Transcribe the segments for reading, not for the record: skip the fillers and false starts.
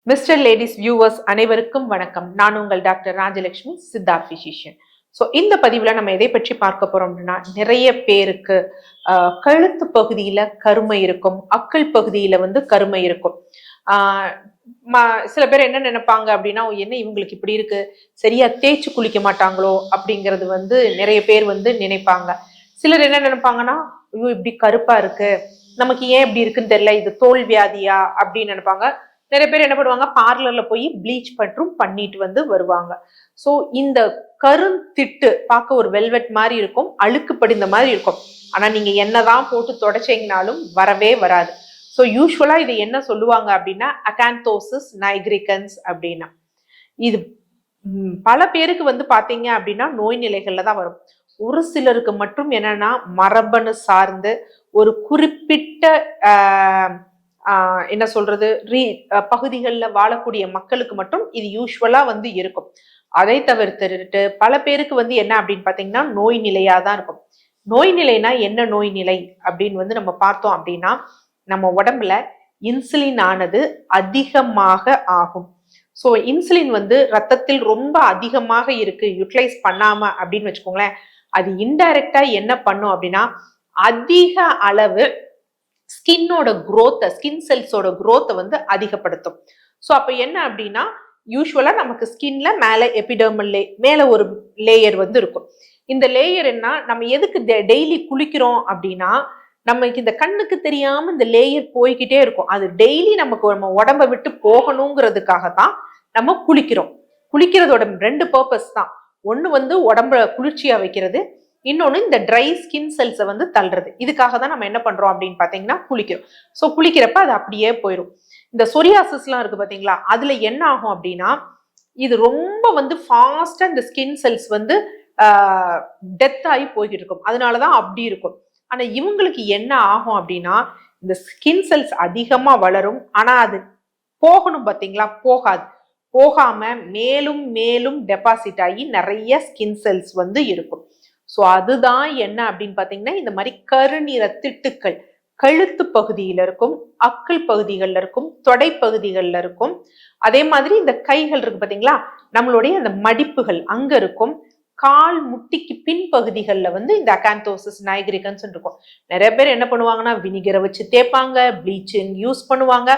Mister ladies viewers அனைவருக்கும் வணக்கம். நான் உங்கள் doctor Rajalakshmi, Siddha physician. So இந்த பதிவுல நம்ம எதை பற்றி பார்க்க போறோம் அப்படின்னா, நிறைய பேருக்கு கழுத்து பகுதியில கருமை இருக்கும், அக்கள் பகுதியில கருமை இருக்கும். ஆஹ் சில பேர் என்ன நினைப்பாங்க அப்படின்னா, என்ன இவங்களுக்கு இப்படி இருக்கு, சரியா தேய்ச்சி குளிக்க மாட்டாங்களோ அப்படிங்கிறது நிறைய பேர் நினைப்பாங்க. சிலர் என்ன நினைப்பாங்கன்னா, ஐயோ இப்படி கருப்பா இருக்கு, நமக்கு ஏன் இப்படி இருக்குன்னு தெரியல, இது தோல் வியாதியா அப்படின்னு நினைப்பாங்க. நிறைய பேர் என்ன பண்ணுவாங்க, பார்லர்ல போய் ப்ளீச் மற்றும் பண்ணிட்டு வருவாங்க. ஸோ இந்த கருந்திட்டு பார்க்க ஒரு வெல்வெட் மாதிரி இருக்கும், அழுக்கு படிந்த மாதிரி இருக்கும். ஆனா நீங்க என்னதான் போட்டு தொடச்சீங்கனாலும் வரவே வராது. ஸோ யூஸ்வலா இது என்ன சொல்லுவாங்க அப்படின்னா, அகாந்தோசிஸ் நைக்ரிகன்ஸ் அப்படின்னா. இது பல பேருக்கு பாத்தீங்க அப்படின்னா நோய் நிலைகள்ல தான் வரும். ஒரு சிலருக்கு மட்டும் என்னன்னா, மரபணு சார்ந்து ஒரு குறிப்பிட்ட என்ன சொல்றது பகுதிகளில் வாழக்கூடிய மக்களுக்கு மட்டும் இது யூஸ்வலா இருக்கும். அதை தவிர்த்துட்டு பல பேருக்கு என்ன அப்படின்னு பாத்தீங்கன்னா, நோய் நிலையா தான் இருக்கும். நோய் நிலைனா என்ன நோய் நிலை அப்படின்னு நம்ம பார்த்தோம் அப்படின்னா, நம்ம உடம்புல இன்சுலின் ஆனது அதிகமாக ஆகும். ஸோ இன்சுலின் ரத்தத்தில் ரொம்ப அதிகமாக இருக்கு, யூட்டிலைஸ் பண்ணாம அப்படின்னு வச்சுக்கோங்களேன், அது இன்டைரக்டா என்ன பண்ணும் அப்படின்னா, அதிக அளவு ஸ்கின்னோட குரோத்தை, ஸ்கின் செல்ஸோட குரோத்தை அதிகப்படுத்தும். ஸோ அப்ப என்ன அப்படின்னா, யூஸ்வலா நமக்கு ஸ்கின்ல மேல எபிடர்மல் மேல ஒரு லேயர் இருக்கும். இந்த லேயர் என்ன, நம்ம எதுக்கு டெய்லி குளிக்கிறோம் அப்படின்னா, நமக்கு இந்த கண்ணுக்கு தெரியாம இந்த லேயர் போய்கிட்டே இருக்கும். அது டெய்லி நமக்கு நம்ம உடம்ப விட்டு போகணுங்கிறதுக்காக தான் நம்ம குளிக்கிறோம். குளிக்கிறதோட 2 பர்பஸ் தான். ஒண்ணு உடம்ப குளிர்ச்சியா வைக்கிறது, இன்னொன்னு இந்த ட்ரை ஸ்கின் செல்ஸை தள்ளுறது. இதுக்காக தான் நம்ம என்ன பண்றோம் அப்படின்னு பாத்தீங்கன்னா குளிக்கிறோம். ஸோ குளிக்கிறப்ப அது அப்படியே போயிடும். இந்த சொரியாசிஸ்லாம் இருக்கு பாத்தீங்களா, அதுல என்ன ஆகும் அப்படின்னா, இது ரொம்ப ஃபாஸ்டா இந்த ஸ்கின் செல்ஸ் டெத் ஆகி போய்கிட்டு இருக்கும். அதனாலதான் அப்படி இருக்கும். ஆனா இவங்களுக்கு என்ன ஆகும் அப்படின்னா, இந்த ஸ்கின் செல்ஸ் அதிகமா வளரும், ஆனா அது போகணும் பாத்தீங்களா, போகாது. போகாம மேலும் மேலும் டெபாசிட் ஆகி நிறைய ஸ்கின் செல்ஸ் இருக்கும். ஸோ அதுதான் என்ன அப்படின்னு பாத்தீங்கன்னா, இந்த மாதிரி கருநிற திட்டுக்கள் கழுத்து பகுதியில இருக்கும், அக்கள் பகுதிகளில் இருக்கும், தொடை பகுதிகளில் இருக்கும். அதே மாதிரி இந்த கைகள் இருக்கு பாத்தீங்களா, நம்மளுடைய அந்த மடிப்புகள் அங்க இருக்கும். கால் முட்டிக்கு பின் பகுதிகளில் இந்த அகாந்தோசிஸ் நைக்ரிகன்ஸ் இருக்கும். நிறைய பேர் என்ன பண்ணுவாங்கன்னா, வினிகரை வச்சு தேய்ப்பாங்க, ப்ளீச்சிங் யூஸ் பண்ணுவாங்க.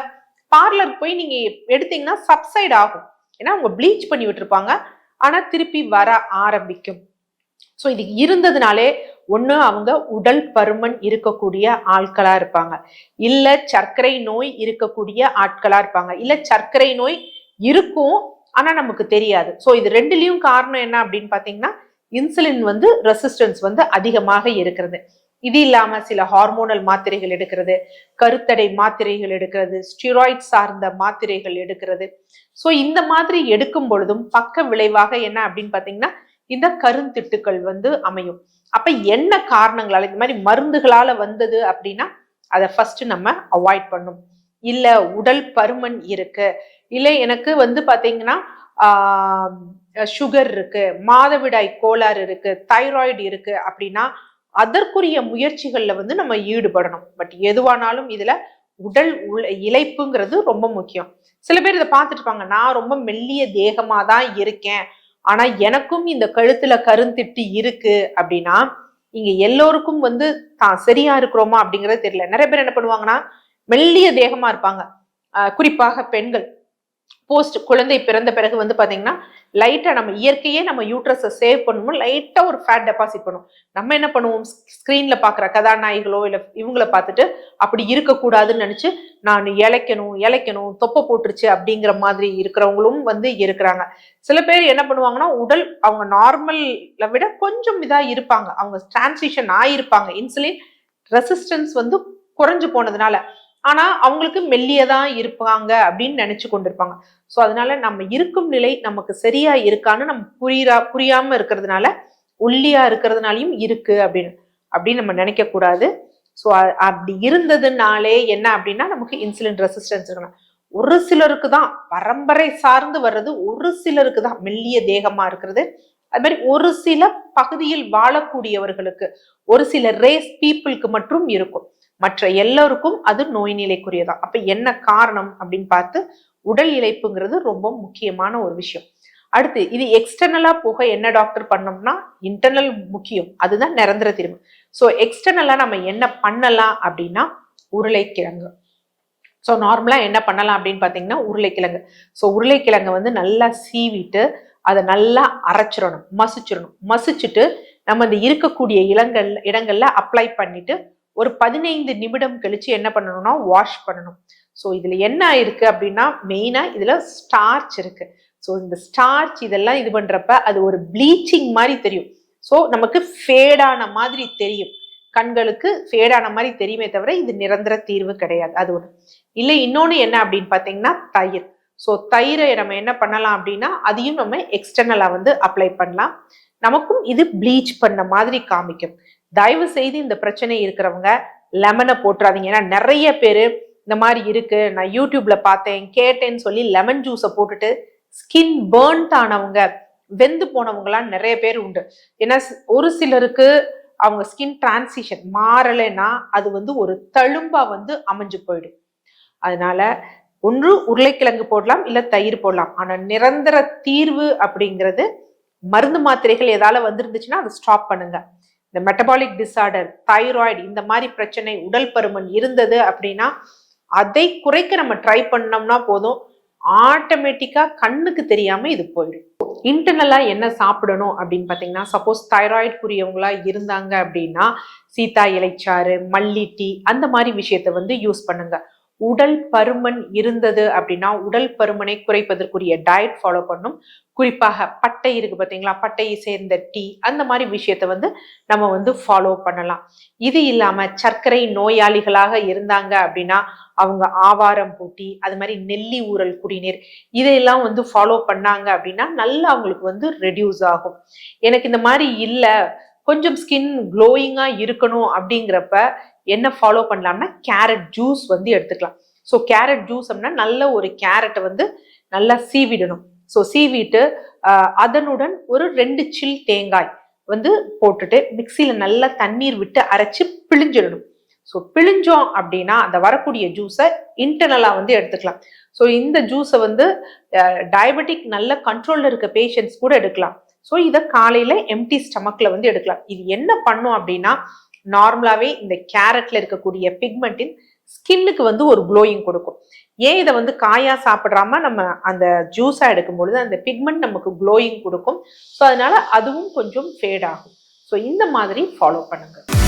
பார்லர் போய் நீங்க எடுத்தீங்கன்னா சப்சைட் ஆகும், ஏன்னா அவங்க ப்ளீச் பண்ணி விட்டுருப்பாங்க, ஆனா திருப்பி வர ஆரம்பிக்கும். ஸோ இது இருந்ததுனாலே ஒண்ணு அவங்க உடல் பருமன் இருக்கக்கூடிய ஆட்களா இருப்பாங்க, இல்ல சர்க்கரை நோய் இருக்கக்கூடிய ஆட்களா இருப்பாங்க, இல்ல சர்க்கரை நோய் இருக்கும் ஆனா நமக்கு தெரியாது. ஸோ இது ரெண்டுலயும் காரணம் என்ன அப்படின்னு பாத்தீங்கன்னா, இன்சுலின் ரெசிஸ்டன்ஸ் அதிகமாக இருக்கிறது. இது இல்லாம சில ஹார்மோனல் மாத்திரைகள் எடுக்கிறது, கருத்தடை மாத்திரைகள் எடுக்கிறது, ஸ்டீராய்ட் சார்ந்த மாத்திரைகள் எடுக்கிறது. ஸோ இந்த மாதிரி எடுக்கும் பொழுதும் பக்க விளைவாக என்ன அப்படின்னு பாத்தீங்கன்னா, இந்த கருந்திட்டுக்கள் அமையும். அப்ப என்ன காரணங்களால இந்த மாதிரி மருந்துகளால வந்தது அப்படின்னா, அதை ஃபர்ஸ்ட் நம்ம அவாய்ட் பண்ணும். இல்ல உடல் பருமன் இருக்கு, இல்ல எனக்கு பாத்தீங்கன்னா சுகர் இருக்கு, மாதவிடாய் கோளாறு இருக்கு, தைராய்டு இருக்கு அப்படின்னா அதற்குரிய முயற்சிகள்ல நம்ம ஈடுபடணும். பட் எதுவானாலும் இதுல உடல் இளைப்புங்கிறது ரொம்ப முக்கியம். சில பேர் இதை பார்த்துட்டு இருப்பாங்க, நான் ரொம்ப மெல்லிய தேகமா தான் இருக்கேன், ஆனா எனக்கும் இந்த கழுத்துல கருந்திட்டு இருக்கு அப்படின்னா, இங்க எல்லோருக்கும் தான் சரியா இருக்கிறோமா அப்படிங்கறது தெரியல. நிறைய பேர் என்ன பண்ணுவாங்கன்னா, மெல்லிய தேகமா இருப்பாங்க, குறிப்பாக பெண்கள் போஸ்ட் குழந்தை பிறந்த பிறகு பாத்தீங்கன்னா, லைட்டா நம்ம இயற்கையே நம்ம யூட்ரஸை சேவ் பண்ணணும், லைட்டா ஒரு ஃபேட் டெபாசிட் பண்ணும். நம்ம என்ன பண்ணுவோம், ஸ்கிரீன்ல பாக்குற கதாநாயகிகளோ இல்ல இவங்களை பார்த்துட்டு அப்படி இருக்கக்கூடாதுன்னு நினைச்சு, நான் இழைக்கணும் தொப்பை போட்டுருச்சு அப்படிங்கிற மாதிரி இருக்கிறவங்களும் இருக்கிறாங்க. சில பேர் என்ன பண்ணுவாங்கன்னா, உடல் அவங்க நார்மல்ல விட கொஞ்சம் இதா இருப்பாங்க, அவங்க டிரான்சிஷன் ஆயிருப்பாங்க, இன்சுலின் ரெசிஸ்டன்ஸ் குறைஞ்சு போனதுனால, ஆனா அவங்களுக்கு மெல்லியதான் இருப்பாங்க அப்படின்னு நினைச்சு கொண்டிருப்பாங்க. ஸோ அதனால நம்ம இருக்கும் நிலை நமக்கு சரியா இருக்கான்னு நம்ம புரியாம இருக்கிறதுனால, ஒல்லியா இருக்கிறதுனாலையும் இருக்கு அப்படின்னு நம்ம நினைக்க கூடாது. ஸோ அப்படி இருந்ததுனாலே என்ன அப்படின்னா, நமக்கு இன்சுலின் ரெசிஸ்டன்ஸ் இருக்கணும். ஒரு சிலருக்கு தான் பரம்பரை சார்ந்து வர்றது, ஒரு சிலருக்கு தான் மெல்லிய தேகமா இருக்கிறது. அது மாதிரி ஒரு சில பகுதியில் வாழக்கூடியவர்களுக்கு, ஒரு சில ரேஸ் பீப்புளுக்கு மட்டும் இருக்கும், மற்ற எல்லோருக்கும் அது நோய் நிலைக்குரியதான். அப்ப என்ன காரணம் அப்படின்னு பார்த்து உடல் இளைப்புங்கிறது ரொம்ப முக்கியமான ஒரு விஷயம். அடுத்து இது எக்ஸ்டர்னலா போக என்ன டாக்டர் பண்ணோம்னா இன்டர்னல் முக்கியம், அதுதான் நிரந்தர தீர்வு. ஸோ எக்ஸ்டர்னலா நம்ம என்ன பண்ணலாம் அப்படின்னா உருளைக்கிழங்கு. ஸோ நார்மலா என்ன பண்ணலாம் அப்படின்னு பாத்தீங்கன்னா உருளைக்கிழங்கு. ஸோ உருளைக்கிழங்கை வந்து நல்லா சீவிட்டு அதை நல்லா அரைச்சிடணும், மசிச்சுட்டு நம்ம இந்த இருக்கக்கூடிய இடங்கள்ல அப்ளை பண்ணிட்டு ஒரு 15 நிமிடம் கழிச்சு என்ன பண்ணணும்னா வாஷ் பண்ணணும். ஸோ இதுல என்ன இருக்கு அப்படின்னா மெயினா இதுல ஸ்டார்ச் இருக்கு. ஸோ இந்த ஸ்டார்ச் இதெல்லாம் இது பண்றப்ப அது ஒரு ப்ளீச்சிங் மாதிரி தெரியும். ஸோ நமக்கு ஃபேடான மாதிரி தெரியும், கண்களுக்கு ஃபேடான மாதிரி தெரியுமே தவிர இது நிரந்தர தீர்வு கிடையாது. அது ஒன்று இல்லை. இன்னொன்று என்ன அப்படின்னு பார்த்தீங்கன்னா தயிர். ஸோ தயிரை நம்ம என்ன பண்ணலாம் அப்படின்னா அதையும் நம்ம எக்ஸ்டர்னலா வந்து அப்ளை பண்ணலாம். நமக்கும் இது ப்ளீச் பண்ண மாதிரி காமிக்கும். தயவு செய்து இந்த பிரச்சனை இருக்கிறவங்க லெமனை போட்டுறாதீங்க. ஏன்னா நிறைய பேர் இந்த மாதிரி இருக்கு, நான் யூடியூப்ல பார்த்தேன் கேட்டேன்னு சொல்லி லெமன் ஜூஸை போட்டுட்டு ஸ்கின் பேர்ன்ட் ஆனவங்க, வெந்து போனவங்கலாம் நிறைய பேர் உண்டு. ஏன்னா ஒரு சிலருக்கு அவங்க ஸ்கின் டிரான்சிஷன் மாறலைன்னா அது வந்து ஒரு தழும்பா வந்து அமைஞ்சு போயிடும். அதனால ஒன்று உருளைக்கிழங்கு போடலாம், இல்ல தயிர் போடலாம். ஆனா நிரந்தர தீர்வு அப்படிங்கிறது மருந்து மாத்திரைகள் ஏதால வந்துருந்துச்சுன்னா அதை ஸ்டாப் பண்ணுங்க. இந்த மெட்டபாலிக் டிசார்டர், தைராய்டு, இந்த மாதிரி பிரச்சனை, உடல் பருமன் இருந்தது அப்படின்னா அதை குறைக்க நம்ம ட்ரை பண்ணோம்னா போதும், ஆட்டோமேட்டிக்கா கண்ணுக்கு தெரியாம இது போயிடும். இன்டர்னலா என்ன சாப்பிடணும் அப்படின்னு பாத்தீங்கன்னா சப்போஸ் தைராய்டு புரியவங்களா இருந்தாங்க அப்படின்னா சீதா இலைச்சாறு, மல்லி டீ, அந்த மாதிரி விஷயத்த வந்து யூஸ் பண்ணுங்க. உடல் பருமன் இருந்தது அப்படின்னா உடல் பருமனை குறைப்பதற்குரிய டயட் ஃபாலோ பண்ணும். குறிப்பாக பட்டை இருக்கு பார்த்தீங்களா, பட்டையை சேர்ந்த டீ, அந்த மாதிரி விஷயத்த வந்து நம்ம வந்து ஃபாலோ பண்ணலாம். இது இல்லாம சர்க்கரை நோயாளிகளாக இருந்தாங்க அப்படின்னா அவங்க ஆவாரம் பூட்டி, அது மாதிரி நெல்லி ஊறல் குடிநீர், இதையெல்லாம் வந்து ஃபாலோ பண்ணாங்க அப்படின்னா நல்லா அவங்களுக்கு வந்து ரெடியூஸ் ஆகும். எனக்கு இந்த மாதிரி இல்லை, கொஞ்சம் ஸ்கின் க்ளோயிங்கா இருக்கணும் அப்படிங்கிறப்ப என்ன ஃபாலோ பண்ணலாம்னா கேரட் ஜூஸ் வந்து எடுத்துக்கலாம். ஸோ கேரட் ஜூஸ் அப்படின்னா நல்ல ஒரு கேரட்டை வந்து நல்லா சீவிடணும். ஸோ சீவிட்டு அதனுடன் ஒரு 2 சில் தேங்காய் வந்து போட்டுட்டு மிக்சியில நல்லா தண்ணீர் விட்டு அரைச்சு பிழிஞ்சிடணும். ஸோ பிழிஞ்சோம் அப்படின்னா அந்த வரக்கூடிய ஜூஸை இன்டர்னலா வந்து எடுத்துக்கலாம். ஸோ இந்த ஜூஸை வந்து டயபெட்டிக் நல்ல கண்ட்ரோல்ல இருக்க பேஷண்ட்ஸ் கூட எடுக்கலாம். ஸோ இதை காலையில எம்டி ஸ்டமக்ல வந்து எடுக்கலாம். இது என்ன பண்ணும் அப்படின்னா நார்மலாவே இந்த கேரட்ல இருக்கக்கூடிய பிக்மெண்டின் ஸ்கின்னுக்கு வந்து ஒரு க்ளோயிங் கொடுக்கும். ஏன் இதை வந்து காயா சாப்பிடாம நம்ம அந்த ஜூஸா எடுக்கும் பொழுது அந்த பிக்மெண்ட் நமக்கு க்ளோயிங் கொடுக்கும். ஸோ அதனால அதுவும் கொஞ்சம் ஃபேட் ஆகும். ஸோ இந்த மாதிரி ஃபாலோ பண்ணுங்க.